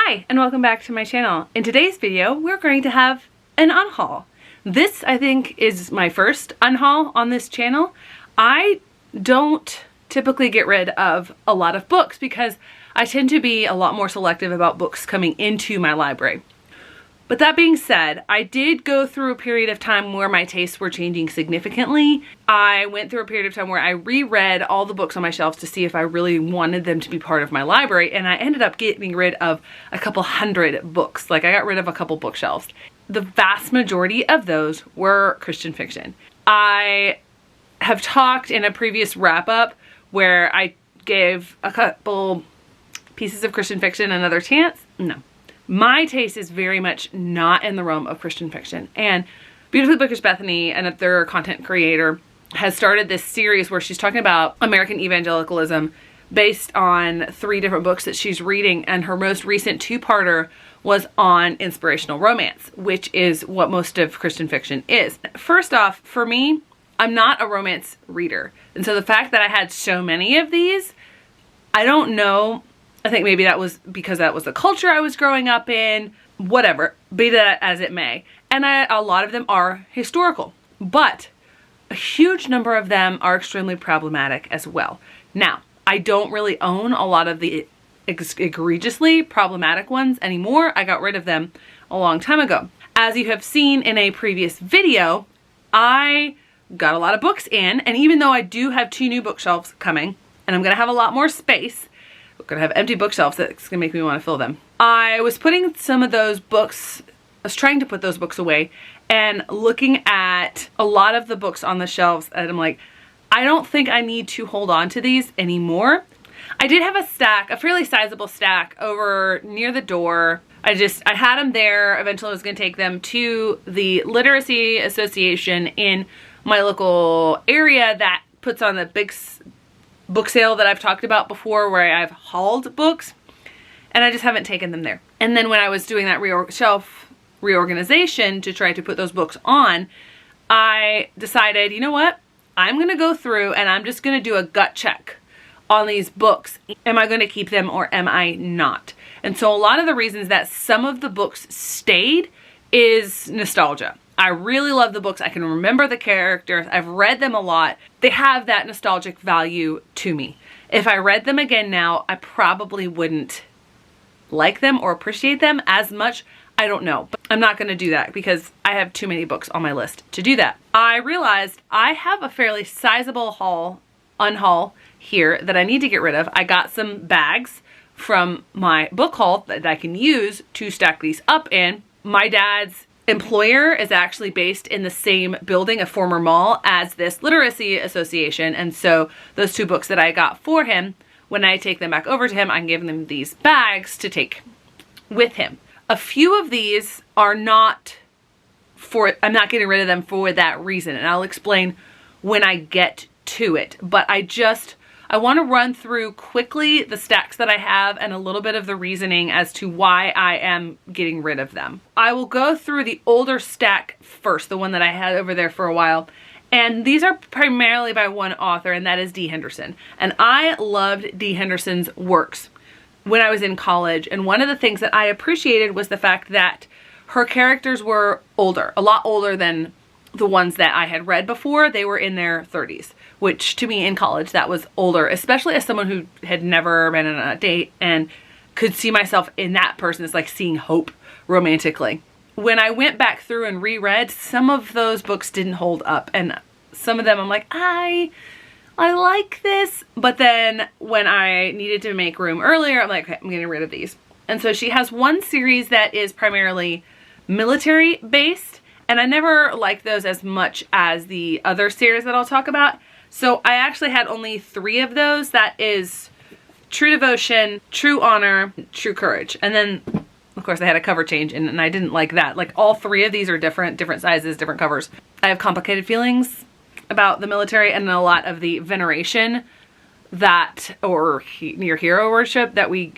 Hi, and welcome back to my channel. In today's video, we're going to have an unhaul. This, I think, is my first unhaul on this channel. I don't typically get rid of a lot of books because I tend to be a lot more selective about books coming into my library. But that being said, I did go through a period of time where my tastes were changing significantly. I went through a period of time where I reread all the books on my shelves to see if I really wanted them to be part of my library, and I ended up getting rid of a couple hundred books. Like, I got rid of a couple bookshelves. The vast majority of those were Christian fiction. I have talked in a previous wrap-up where I gave a couple pieces of Christian fiction another chance. No. My taste is very much not in the realm of Christian fiction. And Beautifully Bookish Bethany, another content creator, has started this series where she's talking about American evangelicalism based on 3 different books that she's reading. And her most recent 2-parter was on inspirational romance, which is what most of Christian fiction is. First off, for me, I'm not a romance reader. And so the fact that I had so many of these, I don't know. I think maybe that was because that was the culture I was growing up in, whatever, be that as it may. And a lot of them are historical, but a huge number of them are extremely problematic as well. Now, I don't really own a lot of the egregiously problematic ones anymore. I got rid of them a long time ago. As you have seen in a previous video, I got a lot of books in, and even though I do have 2 new bookshelves coming, and I'm gonna have a lot more space, we're gonna have empty bookshelves that's gonna make me want to fill them. I was putting some of those books, I was trying to put those books away and looking at a lot of the books on the shelves, and I'm like, I don't think I need to hold on to these anymore. I did have a stack, a fairly sizable stack over near the door. I had them there. Eventually I was gonna take them to the Literacy Association in my local area that puts on the big book sale that I've talked about before, where I've hauled books, and I just haven't taken them there. And then when I was doing that shelf reorganization to try to put those books on, I decided, you know what? I'm gonna go through and I'm just gonna do a gut check on these books. Am I gonna keep them or am I not? And so a lot of the reasons that some of the books stayed is nostalgia. I really love the books. I can remember the characters. I've read them a lot. They have that nostalgic value to me. If I read them again now, I probably wouldn't like them or appreciate them as much. I don't know, but I'm not going to do that because I have too many books on my list to do that. I realized I have a fairly sizable unhaul here that I need to get rid of. I got some bags from my book haul that I can use to stack these up in. My dad's employer is actually based in the same building, a former mall, as this Literacy Association. And so those 2 books that I got for him, when I take them back over to him, I can give him these bags to take with him. A few of these are not I'm not getting rid of them for that reason. And I'll explain when I get to it. But I want to run through quickly the stacks that I have and a little bit of the reasoning as to why I am getting rid of them. I will go through the older stack first, the one that I had over there for a while. And these are primarily by one author, and that is D. Henderson. And I loved D. Henderson's works when I was in college. And one of the things that I appreciated was the fact that her characters were older, a lot older than the ones that I had read before. They were in their 30s, which to me in college, that was older, especially as someone who had never been on a date and could see myself in that person as like seeing hope romantically. When I went back through and reread, some of those books didn't hold up, and some of them I'm like, I like this, but then when I needed to make room earlier, I'm like, okay, I'm getting rid of these. And so she has one series that is primarily military based, and I never liked those as much as the other series that I'll talk about. So I actually had only 3 of those. That is True Devotion, True Honor, True Courage. And then, of course, I had a cover change, and I didn't like that. Like, all 3 of these are different sizes, different covers. I have complicated feelings about the military and a lot of the veneration or near hero worship that we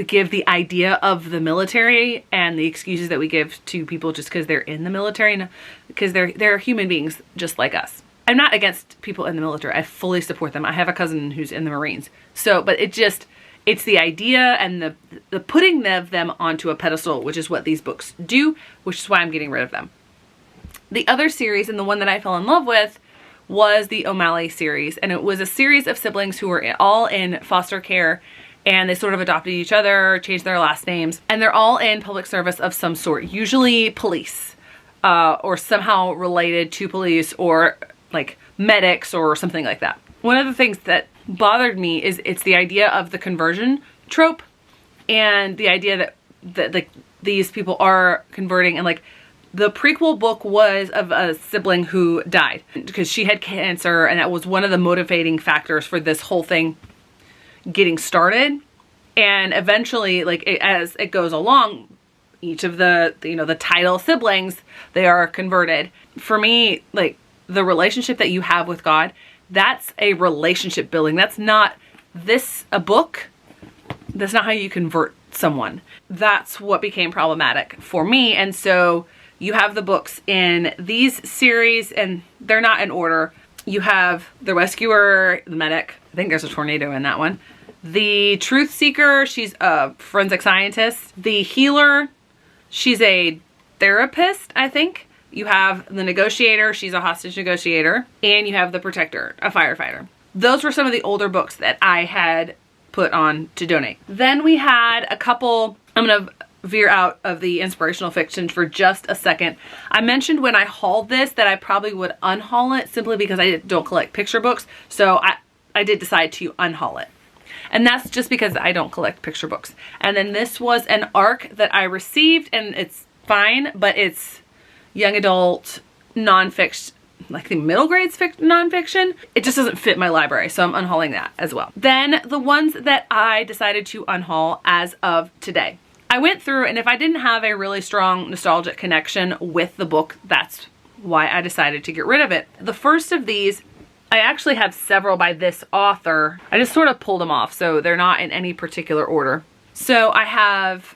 give the idea of the military, and the excuses that we give to people just because they're in the military, because they're human beings just like us. I'm not against people in the military. I fully support them. I have a cousin who's in the Marines. So, but it It's the idea and the putting of them onto a pedestal, which is what these books do, which is why I'm getting rid of them. The other series, and the one that I fell in love with, was the O'Malley series. And it was a series of siblings who were all in foster care, and they sort of adopted each other, changed their last names, and they're all in public service of some sort, usually police, or somehow related to police, or like medics or something like that. One of the things that bothered me is it's the idea of the conversion trope, and the idea that like these people are converting, and like the prequel book was of a sibling who died because she had cancer, and that was one of the motivating factors for this whole thing getting started. And eventually, like as it goes along, each of the the title siblings, they are converted. For me, like the relationship that you have with God, that's a relationship building. That's not a book. That's not how you convert someone. That's what became problematic for me. And so you have the books in these series, and they're not in order. You have the rescuer, the medic. I think there's a tornado in that one. The truth seeker, she's a forensic scientist. The healer, she's a therapist, I think. You have the negotiator, she's a hostage negotiator. And you have the protector, a firefighter. Those were some of the older books that I had put on to donate. Then we had a couple, I'm going to veer out of the inspirational fiction for just a second. I mentioned when I hauled this that I probably would unhaul it simply because I don't collect picture books. So I did decide to unhaul it. And that's just because I don't collect picture books. And then this was an ARC that I received, and it's fine, but it's young adult nonfiction, like the middle grades nonfiction. It just doesn't fit my library, so I'm unhauling that as well. Then the ones that I decided to unhaul as of today. I went through, and if I didn't have a really strong nostalgic connection with the book, that's why I decided to get rid of it. The first of these, I actually have several by this author. I just sort of pulled them off, so they're not in any particular order. So I have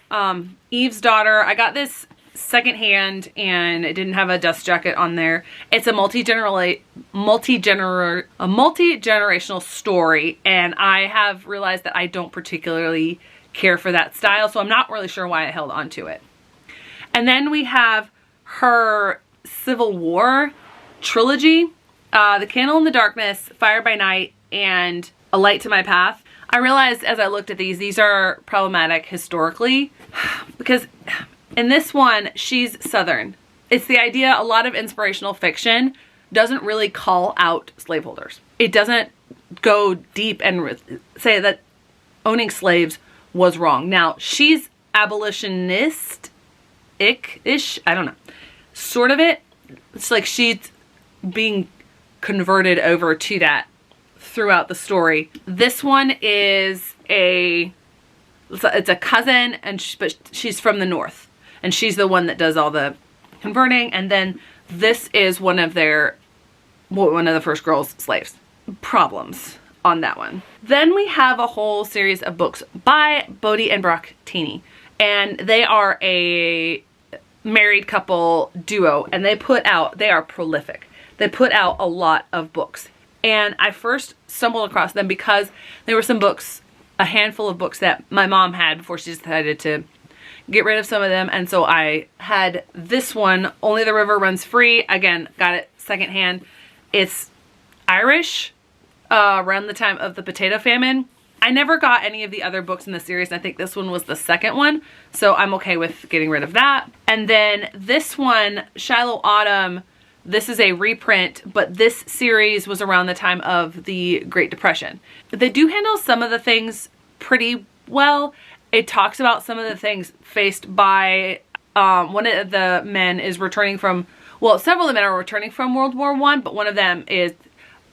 Eve's Daughter. I got this secondhand, and it didn't have a dust jacket on there. It's a multi-generational story, and I have realized that I don't particularly care for that style, so I'm not really sure why I held on to it. And then we have her Civil War trilogy, The Candle in the Darkness, Fire by Night, and A Light to My Path. I realized as I looked at these are problematic historically because in this one, she's Southern. It's the idea, a lot of inspirational fiction doesn't really call out slaveholders. It doesn't go deep and say that owning slaves was wrong. Now, she's abolitionist-ish, I don't know, sort of it. It's like she's being converted over to that throughout the story. This one is it's a cousin, but she's from the North, and she's the one that does all the converting. And then this is one of the first girls' slaves. Problems on that one. Then we have a whole series of books by Bodie and Brock Taney, and they are a married couple duo, and they are prolific. They put out a lot of books, and I first stumbled across them because there were some books, a handful of books that my mom had before she decided to get rid of some of them, and so I had this one, Only the River Runs Free. Again, got it secondhand. It's Irish, around the time of the potato famine. I never got any of the other books in the series, and I think this one was the second one, so I'm okay with getting rid of that. And then this one, Shiloh Autumn, this is a reprint, but this series was around the time of the Great Depression. They do handle some of the things pretty well. It talks about some of the things faced by one of the men is returning from, well, several of the men are returning from World War I, but one of them is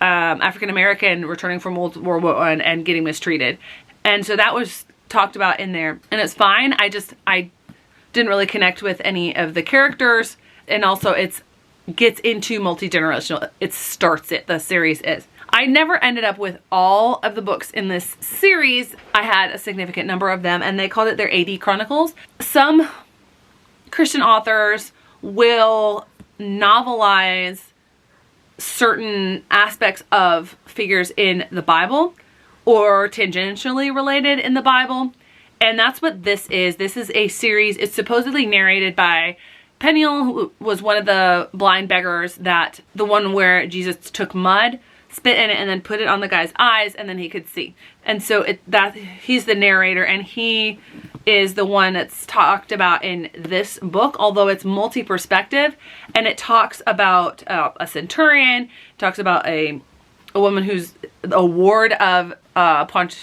African-American returning from World War I and getting mistreated. And so that was talked about in there, and it's fine. I didn't really connect with any of the characters, and also it's gets into multi-generational. The series is. I never ended up with all of the books in this series. I had a significant number of them, and they called it their AD Chronicles. Some Christian authors will novelize certain aspects of figures in the Bible, or tangentially related in the Bible. And that's what this is. This is a series. It's supposedly narrated by Peniel, who was one of the blind beggars, that the one where Jesus took mud, spit in it, and then put it on the guy's eyes, and then he could see. And so he's the narrator, and he is the one that's talked about in this book, although it's multi-perspective, and it talks about a centurion, talks about a woman who's a ward of Herod.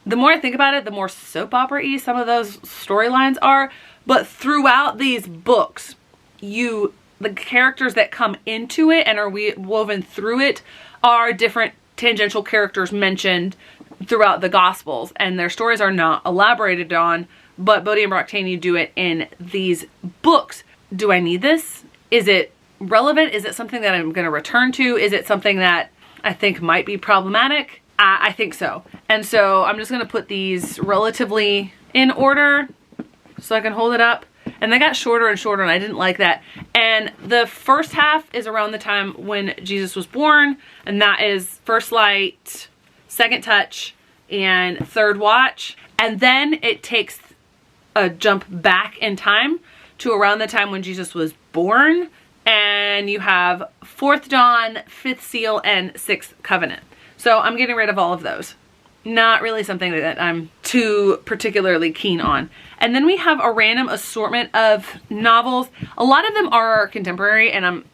The more I think about it, the more soap opera-y some of those storylines are. But throughout these books, the characters that come into it and are woven through it are different tangential characters mentioned throughout the Gospels. And their stories are not elaborated on, but Bodhi and Broctani do it in these books. Do I need this? Is it relevant? Is it something that I'm going to return to? Is it something that I think might be problematic? I think so. And so I'm just going to put these relatively in order so I can hold it up. And they got shorter and shorter, and I didn't like that. And the first half is around the time when Jesus was born, and that is First Light, Second Touch, and Third Watch. And then it takes a jump back in time to around the time when Jesus was born, and you have Fourth Dawn, Fifth Seal, and Sixth Covenant. So I'm getting rid of all of those. Not really something that I'm too particularly keen on. And then we have a random assortment of novels. A lot of them are contemporary, and I'm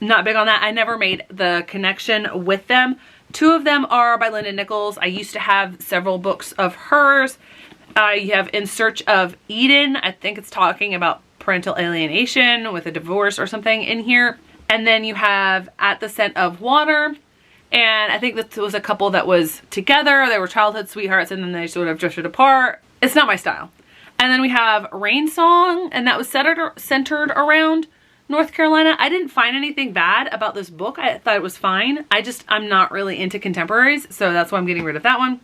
not big on that. I never made the connection with them. Two of them are by Linda Nichols. I used to have several books of hers. You have In Search of Eden. I think it's talking about parental alienation with a divorce or something in here. And then you have At the Scent of Water. And I think this was a couple that was together. They were childhood sweethearts, and then they sort of drifted apart. It's not my style. And then we have Rain Song, and that was centered around North Carolina. I didn't find anything bad about this book. I thought it was fine. I'm not really into contemporaries, so that's why I'm getting rid of that one.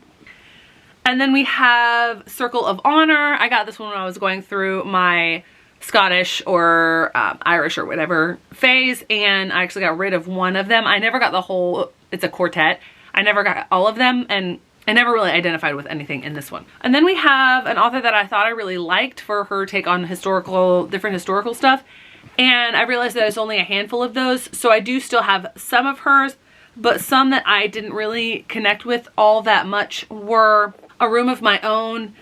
And then we have Circle of Honor. I got this one when I was going through my Scottish or Irish or whatever phase, and I actually got rid of one of them. I never got the whole, it's a quartet. I never got all of them, and I never really identified with anything in this one. And then we have an author that I thought I really liked for her take on different historical stuff, and I realized that it's only a handful of those, so I do still have some of hers, but some that I didn't really connect with all that much were A Room of My Own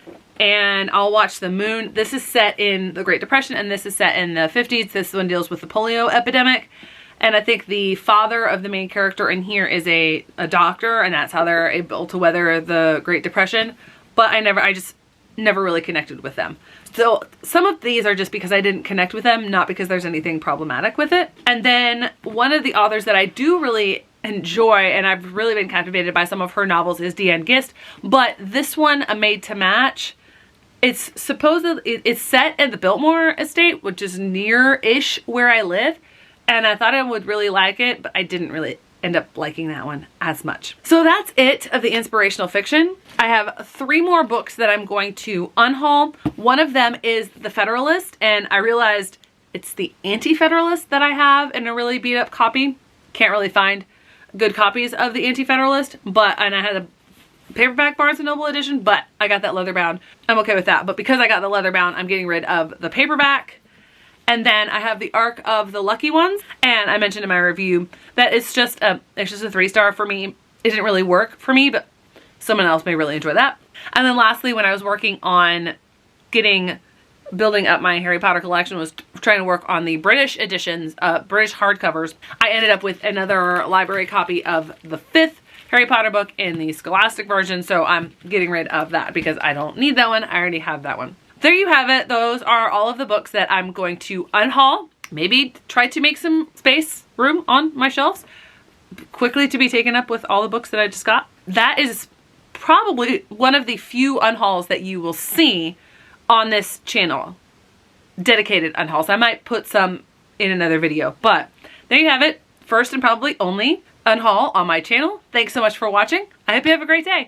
and I'll Watch the Moon. This is set in the Great Depression, and this is set in the 50s. This one deals with the polio epidemic. And I think the father of the main character in here is a doctor, and that's how they're able to weather the Great Depression. But I just never really connected with them. So some of these are just because I didn't connect with them, not because there's anything problematic with it. And then one of the authors that I do really enjoy, and I've really been captivated by some of her novels, is Deanne Gist. But this one, A Maid to Match, it's set in the Biltmore estate, which is near-ish where I live. And I thought I would really like it, but I didn't really end up liking that one as much. So that's it of the inspirational fiction. I have 3 more books that I'm going to unhaul. One of them is The Federalist, and I realized it's the Anti-Federalist that I have in a really beat up copy. Can't really find good copies of the Anti-Federalist, and I had a paperback Barnes & Noble edition, but I got that leather bound. I'm okay with that, but because I got the leather bound, I'm getting rid of the paperback. And then I have the Arc of the Lucky Ones, and I mentioned in my review that it's just a 3-star for me. It didn't really work for me, but someone else may really enjoy that. And then lastly, when I was working on building up my Harry Potter collection, was trying to work on the British editions, British hardcovers, I ended up with another library copy of the 5th Harry Potter book in the Scholastic version, so I'm getting rid of that because I don't need that one. I already have that one. There you have it. Those are all of the books that I'm going to unhaul. Maybe try to make some room on my shelves quickly to be taken up with all the books that I just got. That is probably one of the few unhauls that you will see on this channel. Dedicated unhauls. I might put some in another video, but there you have it. First and probably only unhaul on my channel. Thanks so much for watching. I hope you have a great day.